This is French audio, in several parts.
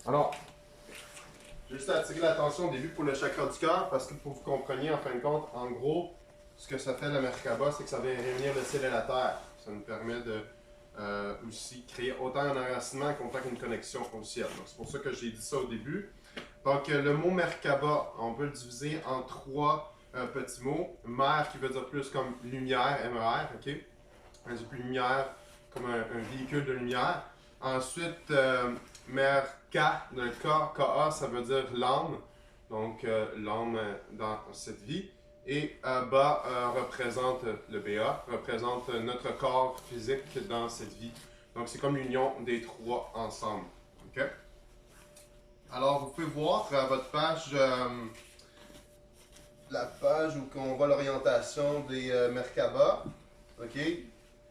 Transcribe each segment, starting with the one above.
Alors, j'ai juste à attirer l'attention au début pour le chakra du cœur parce que pour que vous compreniez en fin de compte, en gros, ce que ça fait la Merkaba, c'est que ça vient réunir le ciel et la terre. Ça nous permet de aussi créer autant un enracinement qu'autant qu'une connexion au ciel. C'est pour ça que j'ai dit ça au début. Donc, le mot Merkaba, on peut le diviser en trois petits mots. Mer qui veut dire plus comme lumière, M-E-R, ok? Un peu plus lumière, comme un véhicule de lumière. Ensuite, Merka, le K, Ka, ça veut dire l'âme. Donc, l'âme dans cette vie. Et Ba représente le BA, représente notre corps physique dans cette vie. Donc, c'est comme l'union des trois ensemble. Ok? Alors, vous pouvez voir à votre page, la page où on voit l'orientation des Merkaba. Ok?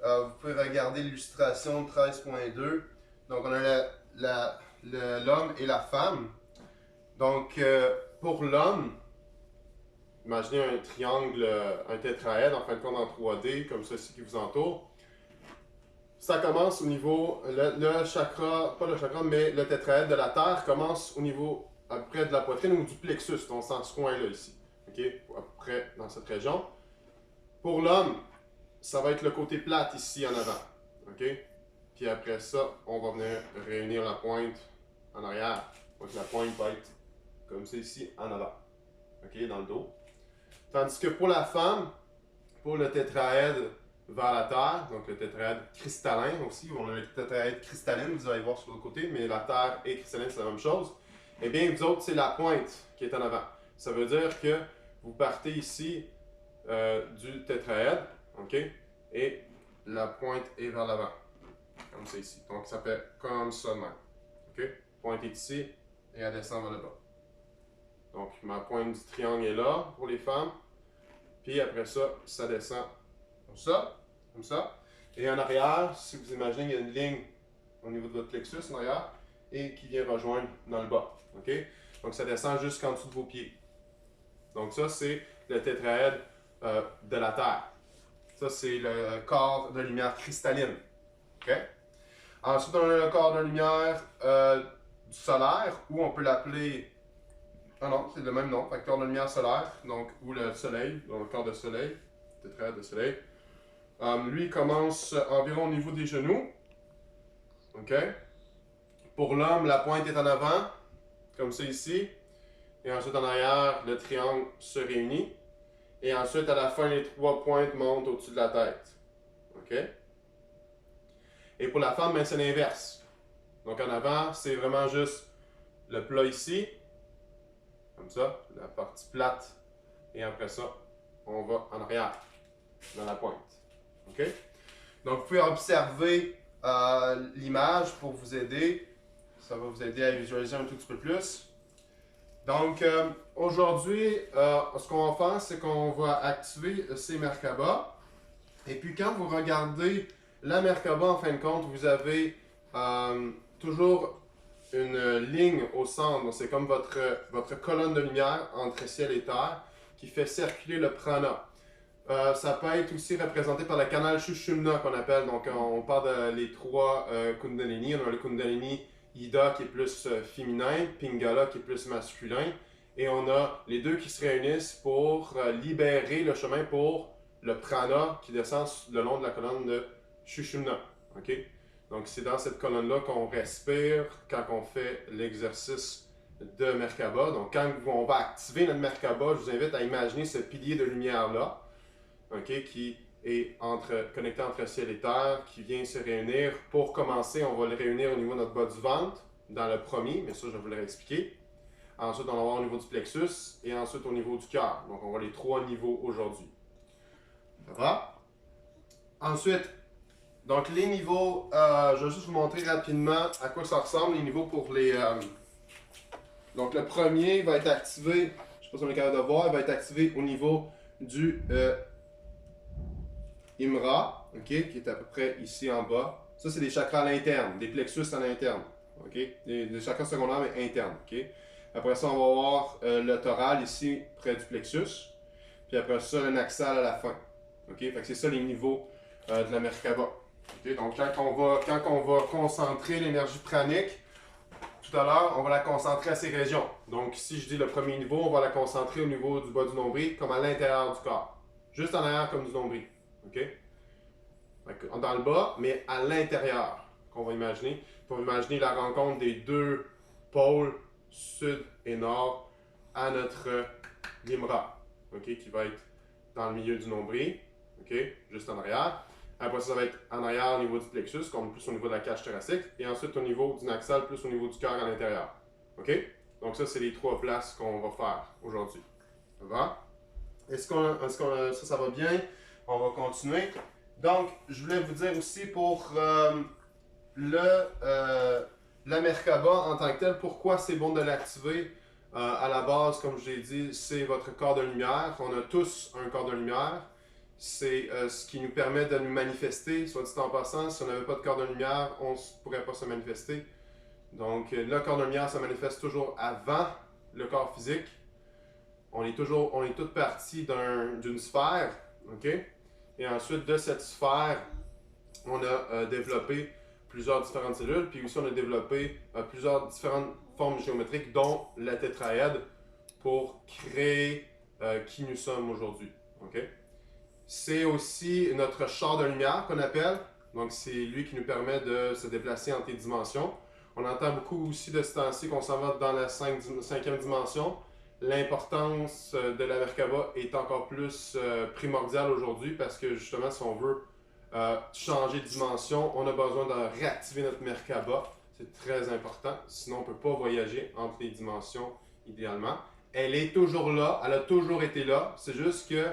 Vous pouvez regarder l'illustration 13.2. Donc, on a l'homme et la femme. Donc, pour l'homme, imaginez un triangle, un tétraèdre, en fin de compte en 3D, comme ceci qui vous entoure. Ça commence au niveau, le chakra, pas le chakra, mais le tétraèdre de la Terre commence au niveau à peu près de la poitrine ou du plexus, dans ce coin-là ici. Ok? À peu près dans cette région. Pour l'homme, ça va être le côté plate ici en avant. Ok? Puis après ça, on va venir réunir la pointe en arrière. Donc la pointe va être comme c'est ici en avant. Ok? Dans le dos. Tandis que pour la femme, pour le tétraèdre vers la Terre, donc le tétraèdre cristallin aussi, on a le tétraèdre cristalline, vous allez voir sur l'autre côté, mais la Terre et cristalline, c'est la même chose. Eh bien, vous autres, c'est la pointe qui est en avant. Ça veut dire que vous partez ici du tétraèdre, ok? Et la pointe est vers l'avant, comme c'est ici. Donc, ça fait comme ça de même, ok? Pointe est ici et elle descend vers le bas. Donc, ma pointe du triangle est là pour les femmes. Puis après ça, ça descend comme ça, comme ça. Et en arrière, si vous imaginez, il y a une ligne au niveau de votre plexus en arrière et qui vient rejoindre dans le bas. Ok? Donc ça descend jusqu'en dessous de vos pieds. Donc ça, c'est le tétraèdre de la Terre. Ça, c'est le corps de lumière cristalline. Ok? Ensuite, on a le corps de lumière du solaire, ou on peut l'appeler. Ah non, c'est le même nom, fait corps de lumière solaire, donc, ou le soleil, donc le corps de soleil, tétraèdre de soleil. Lui, il commence environ au niveau des genoux. OK? Pour l'homme, la pointe est en avant, comme ça ici. Et ensuite, en arrière, le triangle se réunit. Et ensuite, à la fin, les trois pointes montent au-dessus de la tête. OK? Et pour la femme, ben, c'est l'inverse. Donc, en avant, c'est vraiment juste le plat ici. Comme ça, la partie plate. Et après ça, on va en arrière, dans la pointe. OK? Donc, vous pouvez observer l'image pour vous aider. Ça va vous aider à visualiser un tout petit peu plus. Donc, aujourd'hui, ce qu'on va faire, c'est qu'on va activer ces Merkaba. Et puis, quand vous regardez la Merkaba, en fin de compte, vous avez toujours une ligne au centre. C'est comme votre colonne de lumière entre ciel et terre qui fait circuler le prana. Ça peut être aussi représenté par le canal Shushumna qu'on appelle. Donc, on parle des trois Kundalini. On a le Kundalini Ida qui est plus féminin, Pingala qui est plus masculin. Et on a les deux qui se réunissent pour libérer le chemin pour le prana qui descend le long de la colonne de Shushumna. Okay? Donc, c'est dans cette colonne-là qu'on respire quand on fait l'exercice de Merkaba. Donc, quand on va activer notre Merkaba, je vous invite à imaginer ce pilier de lumière-là. Okay, qui est connecté entre ciel et terre, qui vient se réunir. Pour commencer, on va le réunir au niveau de notre bas du ventre, dans le premier, mais ça, je vais vous le réexpliquer. Ensuite, on va voir au niveau du plexus et ensuite au niveau du cœur. Donc, on voit les trois niveaux aujourd'hui. Ça va? Ensuite, donc les niveaux, je vais juste vous montrer rapidement à quoi ça ressemble, les niveaux pour les... Donc, le premier va être activé, je ne sais pas si on est capable de voir, il va être activé au niveau du... Imra, okay, qui est à peu près ici en bas. Ça, c'est des chakras à l'interne, des plexus à l'interne. Okay? Des chakras secondaires, mais internes. Okay? Après ça, on va voir le thoral ici, près du plexus. Puis après ça, le naxal à la fin. Okay? Fait que c'est ça les niveaux de la Merkaba. Okay? Donc, quand on va concentrer l'énergie pranique, tout à l'heure, on va la concentrer à ces régions. Donc, si je dis le premier niveau, on va la concentrer au niveau du bas du nombril, comme à l'intérieur du corps. Juste en arrière comme du nombril. OK? Dans le bas, mais à l'intérieur, qu'on va imaginer. On va imaginer la rencontre des deux pôles, sud et nord, à notre limra, OK? Qui va être dans le milieu du nombril, OK? Juste en arrière. Après ça va être en arrière au niveau du plexus, comme plus au niveau de la cage thoracique. Et ensuite au niveau du naxal, plus au niveau du cœur à l'intérieur. OK? Donc ça, c'est les 3 places qu'on va faire aujourd'hui. Ça va? Ça va bien? On va continuer. Donc, je voulais vous dire aussi pour la Merkaba en tant que tel, pourquoi c'est bon de l'activer. À la base, comme je l'ai dit, c'est votre corps de lumière. On a tous un corps de lumière. C'est ce qui nous permet de nous manifester. Soit dit en passant, si on n'avait pas de corps de lumière, on ne pourrait pas se manifester. Donc, le corps de lumière se manifeste toujours avant le corps physique. On est toute partie d'une sphère, OK? Et ensuite, de cette sphère, on a développé plusieurs différentes cellules, puis aussi on a développé plusieurs différentes formes géométriques, dont la tétraède, pour créer qui nous sommes aujourd'hui. Okay? C'est aussi notre char de lumière qu'on appelle, donc c'est lui qui nous permet de se déplacer entre les dimensions. On entend beaucoup aussi de ce temps-ci qu'on s'en va dans la cinquième dimension. L'importance de la Merkaba est encore plus primordiale aujourd'hui parce que justement, si on veut changer de dimension, on a besoin de réactiver notre Merkaba. C'est très important, sinon on ne peut pas voyager entre les dimensions idéalement. Elle est toujours là, elle a toujours été là, c'est juste que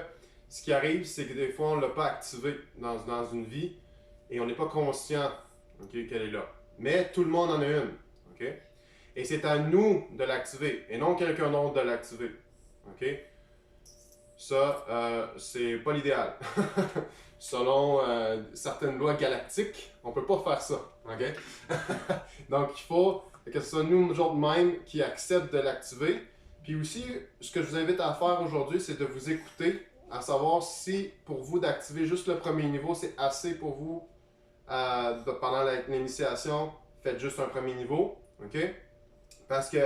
ce qui arrive, c'est que des fois on ne l'a pas activée dans une vie et on n'est pas conscient qu'elle est là. Mais tout le monde en a une. Okay? Et c'est à nous de l'activer et non quelqu'un d'autre de l'activer. Okay? Ça, c'est pas l'idéal. Selon certaines lois galactiques, on peut pas faire ça. Okay? Donc, il faut que ce soit nous autres mêmes qui acceptent de l'activer. Puis aussi, ce que je vous invite à faire aujourd'hui, c'est de vous écouter, à savoir si pour vous d'activer juste le premier niveau, c'est assez pour vous pendant l'initiation. Faites juste un premier niveau. Okay? Parce que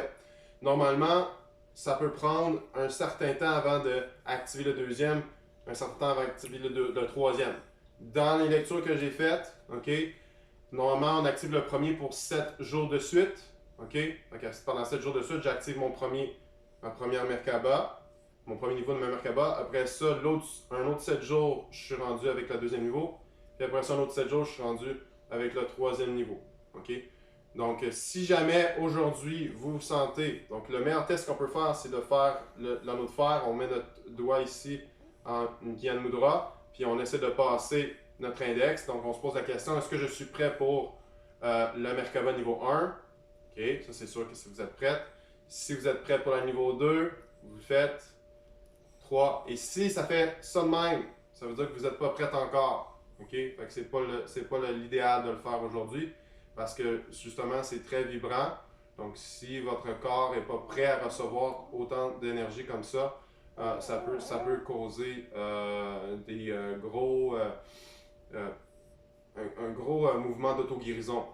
normalement, ça peut prendre un certain temps avant d'activer le deuxième, un certain temps avant d'activer le troisième. Dans les lectures que j'ai faites, normalement, on active le premier pour 7 jours de suite. Pendant 7 jours de suite, j'active ma première Merkaba, mon premier niveau de ma Merkaba. Après ça, un autre 7 jours, je suis rendu avec le deuxième niveau. Puis après ça, un autre 7 jours, je suis rendu avec le troisième niveau. Donc, si jamais aujourd'hui vous vous sentez, donc le meilleur test qu'on peut faire, c'est de faire l'anneau de fer. On met notre doigt ici en Gyan Mudra, puis on essaie de passer notre index. Donc, on se pose la question, est-ce que je suis prêt pour la Merkaba niveau 1? OK, ça c'est sûr que si vous êtes prête. Si vous êtes prêt pour la niveau 2, vous faites 3. Et si ça fait ça de même, ça veut dire que vous n'êtes pas prête encore. OK? Fait que c'est pas l'idéal de le faire aujourd'hui. Parce que justement, c'est très vibrant. Donc, si votre corps n'est pas prêt à recevoir autant d'énergie comme ça, ça peut causer un gros mouvement d'auto-guérison.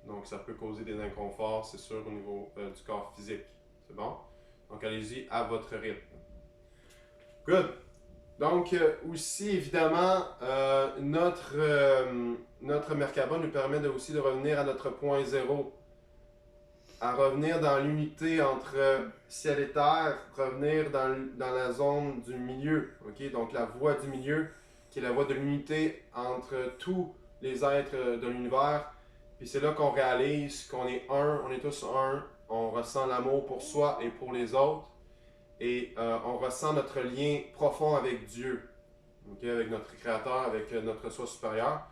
Donc, ça peut causer des inconforts, c'est sûr, au niveau du corps physique. C'est bon? Donc, allez-y à votre rythme. Good! Donc, aussi, évidemment, notre Merkaba nous permet aussi de revenir à notre point zéro, à revenir dans l'unité entre ciel et terre, revenir dans la zone du milieu, donc la voie du milieu, qui est la voie de l'unité entre tous les êtres de l'univers. Puis c'est là qu'on réalise qu'on est un, on est tous un, on ressent l'amour pour soi et pour les autres. Et on ressent notre lien profond avec Dieu, avec notre Créateur, avec notre soi supérieur.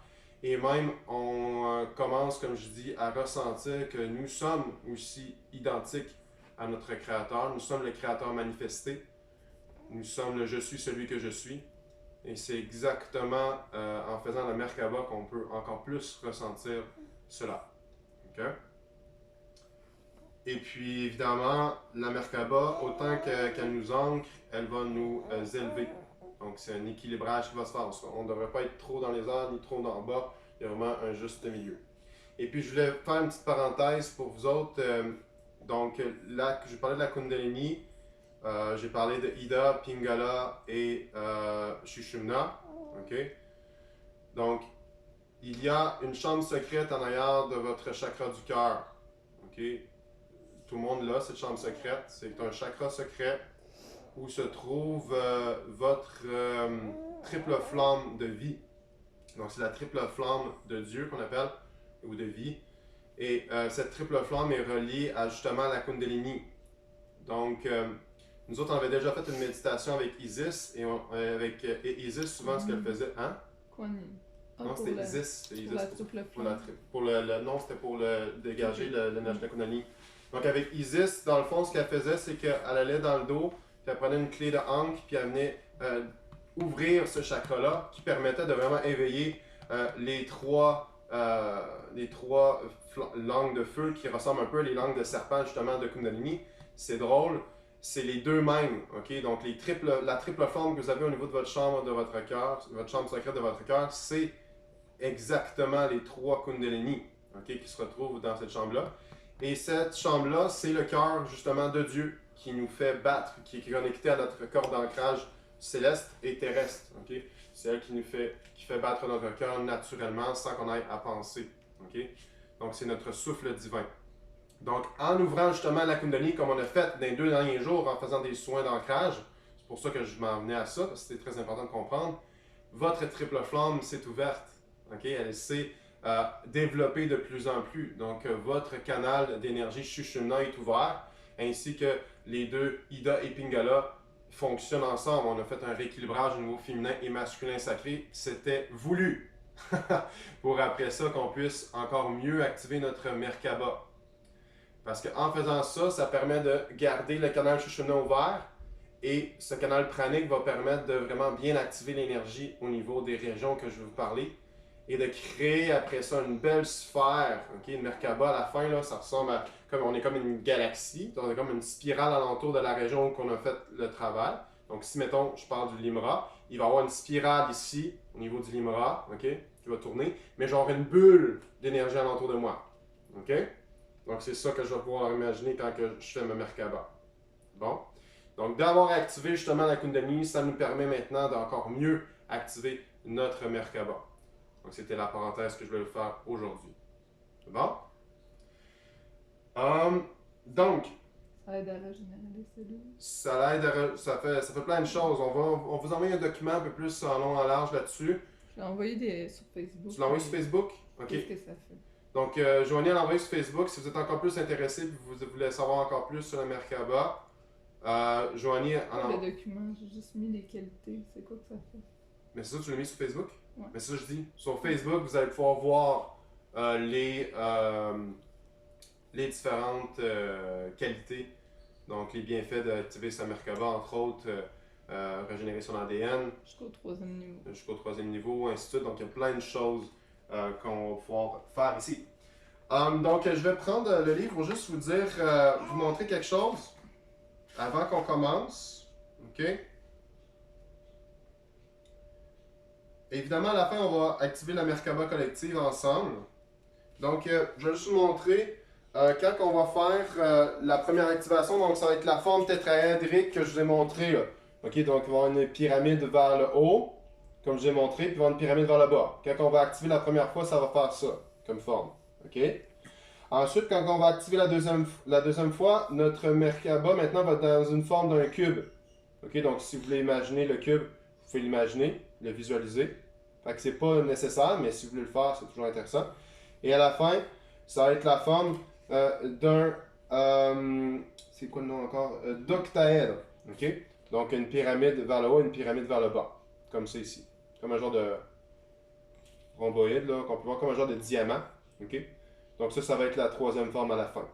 Et même, on commence, comme je dis, à ressentir que nous sommes aussi identiques à notre Créateur. Nous sommes le Créateur manifesté. Nous sommes le « Je suis celui que je suis ». Et c'est exactement en faisant la Merkaba qu'on peut encore plus ressentir cela. Et puis, évidemment, la Merkaba, autant qu'elle nous ancre, elle va nous élever. Donc, c'est un équilibrage qui va se faire. On ne devrait pas être trop dans les airs ni trop dans le bas. Il y a vraiment un juste milieu. Et puis je voulais faire une petite parenthèse pour vous autres. Donc là, je parlais de la Kundalini, j'ai parlé de Ida, Pingala et Sushumna. Ok? Donc, il y a une chambre secrète en arrière de votre chakra du cœur. Ok? Tout le monde là, cette chambre secrète, c'est un chakra secret où se trouve votre triple flamme de vie. Donc, c'est la triple flamme de Dieu qu'on appelle, ou de vie. Et cette triple flamme est reliée à justement la Kundalini. Donc, nous autres, on avait déjà fait une méditation avec Isis. Et Isis, souvent, ce qu'elle faisait. Hein? Non, c'était Isis. Non, c'était pour dégager l'énergie de la Kundalini. Donc, avec Isis, dans le fond, ce qu'elle faisait, c'est qu'elle allait dans le dos, puis elle prenait une clé de Ankh, puis elle venait ouvrir ce chakra-là, qui permettait de vraiment éveiller les trois langues de feu qui ressemblent un peu à les langues de serpent, justement, de Kundalini. C'est drôle, c'est les deux mêmes, ok? Donc, la triple forme que vous avez au niveau de votre chambre de votre cœur, votre chambre secrète de votre cœur, c'est exactement les trois Kundalini, ok, qui se retrouvent dans cette chambre-là. Et cette chambre-là, c'est le cœur, justement, de Dieu qui nous fait battre, qui est connecté à notre corps d'ancrage céleste et terrestre, ok? C'est elle qui fait battre notre cœur naturellement sans qu'on aille à penser, ok? Donc, c'est notre souffle divin. Donc, en ouvrant justement la Kundalini, comme on a fait dans les 2 derniers jours, en faisant des soins d'ancrage, c'est pour ça que je m'en venais à ça, parce que c'est très important de comprendre, votre triple flamme s'est ouverte, ok? Elle s'est développée de plus en plus. Donc, votre canal d'énergie Sushumna est ouvert, ainsi que les deux Ida et Pingala fonctionnent ensemble. On a fait un rééquilibrage au niveau féminin et masculin sacré. C'était voulu pour après ça qu'on puisse encore mieux activer notre Merkaba. Parce qu'en faisant ça, ça permet de garder le canal Sushumna ouvert et ce canal pranique va permettre de vraiment bien activer l'énergie au niveau des régions que je vais vous parler et de créer après ça une belle sphère. Okay? Une Merkaba à la fin, là, ça ressemble à on est comme une galaxie, on est comme une spirale alentour de la région où on a fait le travail. Donc si, mettons, je parle du Limra, il va y avoir une spirale ici, au niveau du Limra, okay, qui va tourner, mais genre une bulle d'énergie alentour de moi. Okay? Donc c'est ça que je vais pouvoir imaginer quand que je fais ma Merkaba. Bon. Donc d'avoir activé justement la Kundalini, ça nous permet maintenant d'encore mieux activer notre Merkaba. Donc c'était la parenthèse que je voulais faire aujourd'hui. Bon? Donc, ça aide à régénérer les cellules. Ça fait plein de choses. On vous envoie un document un peu plus en long en large là-dessus. Je l'ai envoyé sur Facebook. Tu l'as envoyé sur Facebook? Ok. Qu'est-ce que ça fait? Donc, Joanie l'a envoyé sur Facebook. Si vous êtes encore plus intéressé et vous voulez savoir encore plus sur la Merkaba, Joanie en Le document, j'ai juste mis les qualités. C'est quoi que ça fait? Mais c'est ça, tu l'as mis sur Facebook? Ouais. Mais c'est ça, je dis. Sur Facebook, vous allez pouvoir voir les différentes qualités, donc les bienfaits d'activer sa Merkaba, entre autres, régénérer son ADN. Jusqu'au 3e niveau. Jusqu'au 3e niveau, ainsi de suite. Donc il y a plein de choses qu'on va pouvoir faire ici. Donc je vais prendre le livre pour juste vous dire, vous montrer quelque chose avant qu'on commence. OK? Évidemment, à la fin, on va activer la Merkaba collective ensemble. Donc, je vais juste vous montrer quand on va faire la première activation. Donc, ça va être la forme tétraédrique que je vous ai montré. Là. OK? Donc, il va y avoir une pyramide vers le haut, comme je vous ai montré, puis il va y avoir une pyramide vers le bas. Quand on va activer la première fois, ça va faire ça, comme forme. OK? Ensuite, quand on va activer la deuxième fois, notre Merkaba, maintenant, va être dans une forme d'un cube. OK? Donc, si vous voulez imaginer le cube, vous pouvez l'imaginer, le visualiser. Fait que c'est pas nécessaire, mais si vous voulez le faire, c'est toujours intéressant. Et à la fin, ça va être la forme d'un... c'est quoi le nom encore? D'octaèdre. OK? Donc, une pyramide vers le haut et une pyramide vers le bas. Comme ça ici. Comme un genre de rhomboïde, là, qu'on peut voir comme un genre de diamant. OK? Donc ça va être la troisième forme à la fin.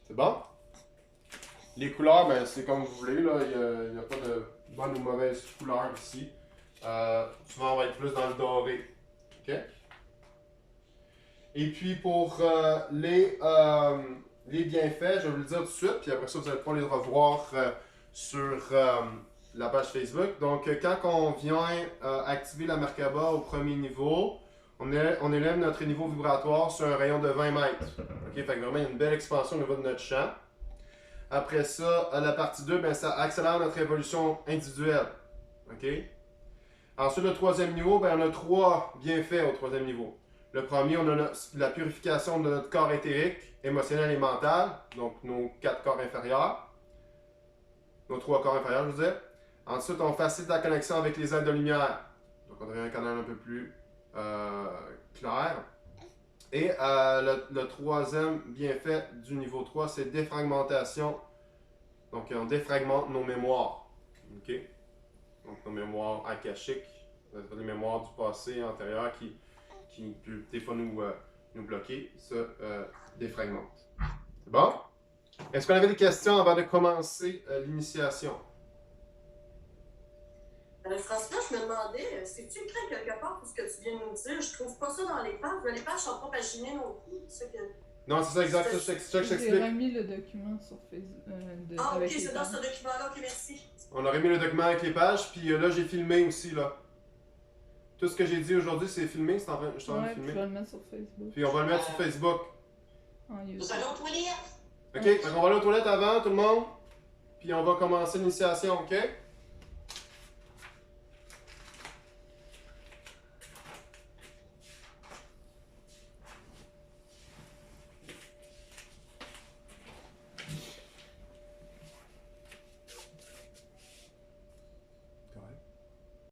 C'est bon? Les couleurs, ben, c'est comme vous voulez. Là. Il n'y a pas de bonne ou mauvaise couleur ici. Souvent, on va être plus dans le doré. OK? Et puis, pour les bienfaits, je vais vous le dire tout de suite. Puis après ça, vous allez pouvoir les revoir sur la page Facebook. Donc, quand on vient activer la Merkaba au premier niveau, On élève notre niveau vibratoire sur un rayon de 20 mètres. OK? Fait que vraiment, il y a une belle expansion au niveau de notre champ. Après ça, à la partie 2, ben, ça accélère notre évolution individuelle. OK? Ensuite, le troisième niveau, ben, on a 3 bienfaits au troisième niveau. Le premier, on a la purification de notre corps éthérique, émotionnel et mental, donc nos 4 corps inférieurs. Nos 3 corps inférieurs, je vous disais. Ensuite, on facilite la connexion avec les ailes de lumière. Donc, on devient un canal un peu plus clair. Et le troisième bienfait du niveau 3, c'est défragmentation. Donc, on défragmente nos mémoires. OK? Donc, nos mémoires akashiques, les mémoires du passé antérieur qui peut des fois nous bloquer, se défragmentent. C'est bon? Est-ce qu'on avait des questions avant de commencer l'initiation? Franchement, je me demandais, c'est-tu écrit quelque part pour ce que tu viens de nous dire? Je trouve pas ça dans les pages. Les pages sont pas paginées non plus. C'est que... Non, c'est ça, exact. Ça, je J'ai t'explique. remis le document sur Facebook. Ah, ok, avec les c'est dans pages. ce document-là. Ok, merci. On a remis le document avec les pages, puis là, j'ai filmé aussi, là. Tout ce que j'ai dit aujourd'hui, c'est filmé, je suis en train de Ouais, puis je filmer. vais le mettre sur Facebook. Puis on va le mettre sur Facebook. En YouTube. Vous allez aux toilettes? OK? Fait qu'on va aller aux toilettes avant, tout le monde. Puis on va commencer l'initiation, OK?